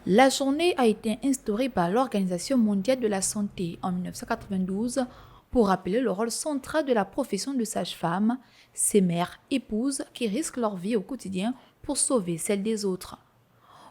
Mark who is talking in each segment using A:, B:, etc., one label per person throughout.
A: La journée a été instaurée par l'Organisation mondiale de la santé en 1992 pour rappeler le rôle central de la profession de sage-femme, ces mères, épouses qui risquent leur vie au quotidien pour sauver celle des autres.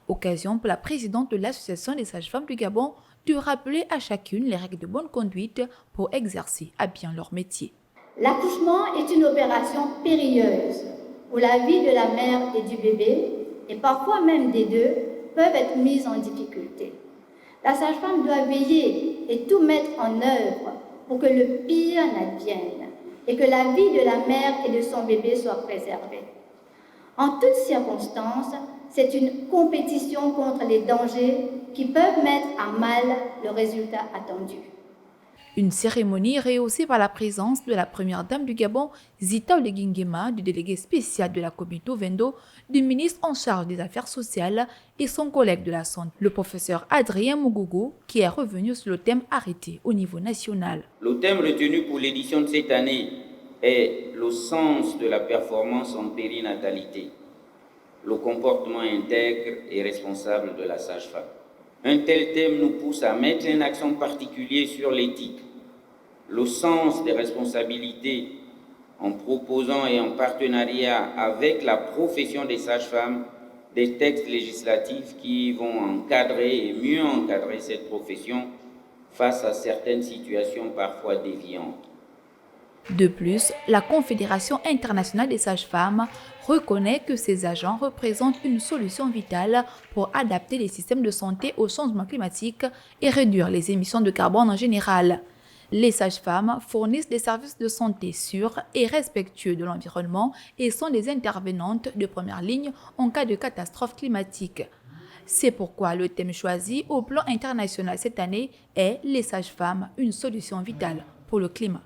A: Occasion pour la présidente de l'Association des sages-femmes du Gabon de rappeler à chacune les règles de bonne conduite pour exercer à bien leur métier.
B: L'accouchement est une opération périlleuse où la vie de la mère et du bébé, et parfois même des deux, peuvent être mises en difficulté. La sage-femme doit veiller et tout mettre en œuvre pour que le pire n'advienne et que la vie de la mère et de son bébé soit préservée. En toutes circonstances, c'est une compétition contre les dangers qui peuvent mettre à mal le résultat attendu.
A: Une cérémonie rehaussée par la présence de la première dame du Gabon, Zita Olegingema, du délégué spécial de la communauté Vendo, du ministre en charge des Affaires sociales et son collègue de la santé, le professeur Adrien Mugugu, qui est revenu sur le thème arrêté au niveau national.
C: Le thème retenu pour l'édition de cette année est le sens de la performance en périnatalité, le comportement intègre et responsable de la sage-femme. Un tel thème nous pousse à mettre un accent particulier sur l'éthique, le sens des responsabilités, en proposant et en partenariat avec la profession des sages-femmes des textes législatifs qui vont encadrer et mieux encadrer cette profession face à certaines situations parfois déviantes.
A: De plus, la Confédération internationale des sages-femmes reconnaît que ces agents représentent une solution vitale pour adapter les systèmes de santé au changement climatique et réduire les émissions de carbone en général. Les sages-femmes fournissent des services de santé sûrs et respectueux de l'environnement et sont des intervenantes de première ligne en cas de catastrophe climatique. C'est pourquoi le thème choisi au plan international cette année est « Les sages-femmes, une solution vitale pour le climat ».